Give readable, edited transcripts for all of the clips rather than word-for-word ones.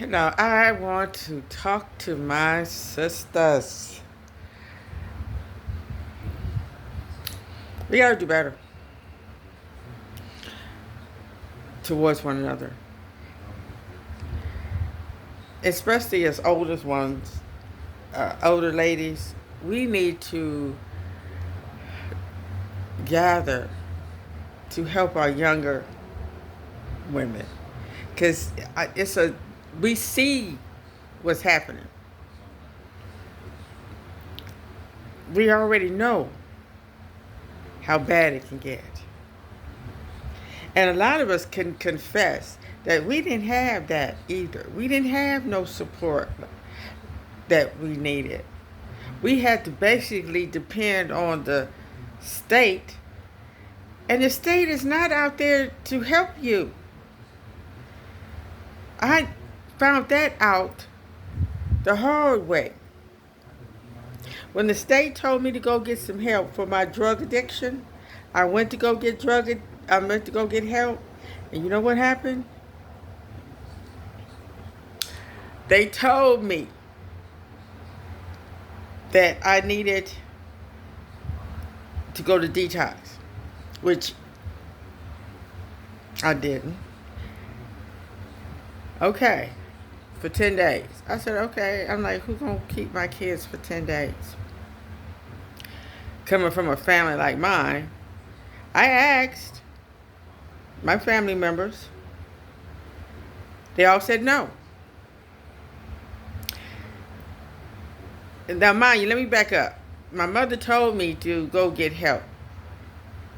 Now, I want to talk to my sisters. We gotta do better towards one another, especially as oldest ones, older ladies. We need to gather to help our younger women, because we see what's happening. We already know how bad it can get. And a lot of us can confess that we didn't have that either. We didn't have no support that we needed. We had to basically depend on the state, and the state is not out there to help you. I found that out the hard way. When the state told me to go get some help for my drug addiction, I went to go get I went to go get help, and you know what happened? They told me that I needed to go to detox, which I didn't. Okay, for 10 days. I said, okay. I'm like, who's going to keep my kids for 10 days? Coming from a family like mine, I asked my family members. They all said no. Now, mind you, let me back up. My mother told me to go get help,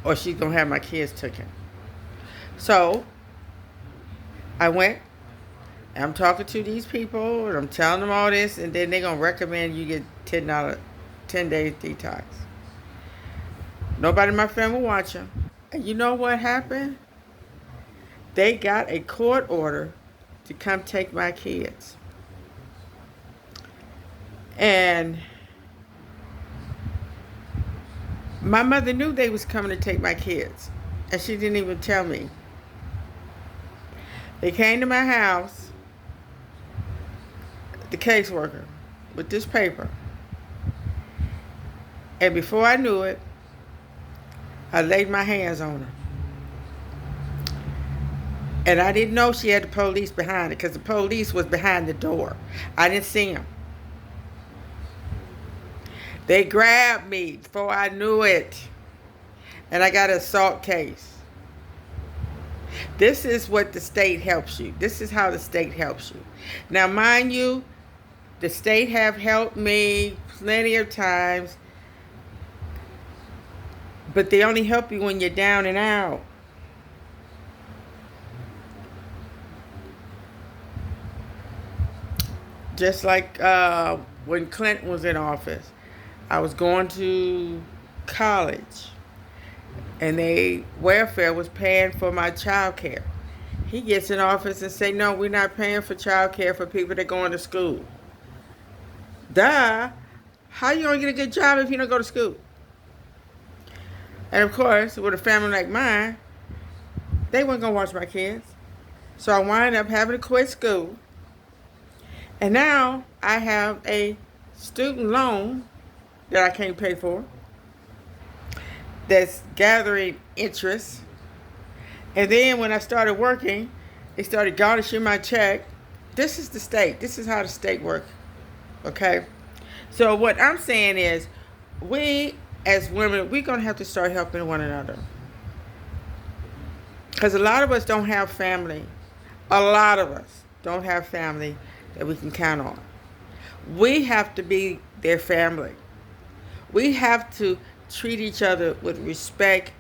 or she's going to have my kids taken. So, I went. I'm talking to these people, and I'm telling them all this, and then they're going to recommend you get $10 days detox. Nobody in my family will watch them. And you know what happened? They got a court order to come take my kids. And my mother knew they was coming to take my kids, and she didn't even tell me. They came to my house, the caseworker, with this paper. And before I knew it, I laid my hands on her. And I didn't know she had the police behind it, because the police was behind the door. I didn't see them. They grabbed me before I knew it. And I got an assault case. This is what the state helps you. This is how the state helps you. Now, mind you, the state have helped me plenty of times, but they only help you when you're down and out. Just like when Clinton was in office, I was going to college, and welfare was paying for my child care. He gets in office and say, no, we're not paying for child care for people that going to school. Duh. How you gonna get a good job if you don't go to school? And of course, with a family like mine, they weren't gonna watch my kids. So I wind up having to quit school. And now I have a student loan that I can't pay for, that's gathering interest. And then when I started working, they started garnishing my check. This is the state. This is how the state works. Okay? So what I'm saying is, we as women, we're going to have to start helping one another. Because a lot of us don't have family. A lot of us don't have family that we can count on. We have to be their family. We have to treat each other with respect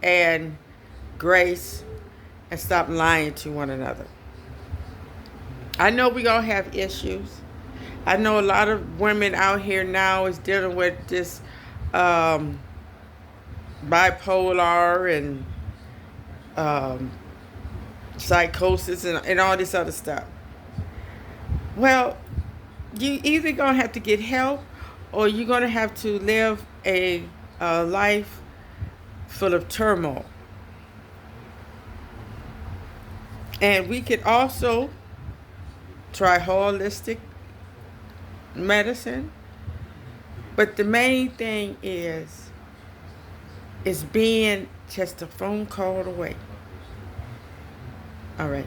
and grace, and stop lying to one another. I know we all have issues. I know a lot of women out here now is dealing with this bipolar and psychosis and all this other stuff. Well, you either gonna have to get help, or you're gonna have to live a life full of turmoil. And we could also try holistic medicine. But the main thing is being just a phone call away. All right.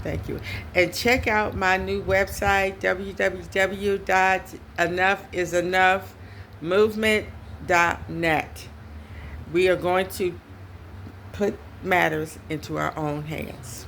Thank you. And check out my new website, www.enoughisenough.movement.net. We are going to put matters into our own hands.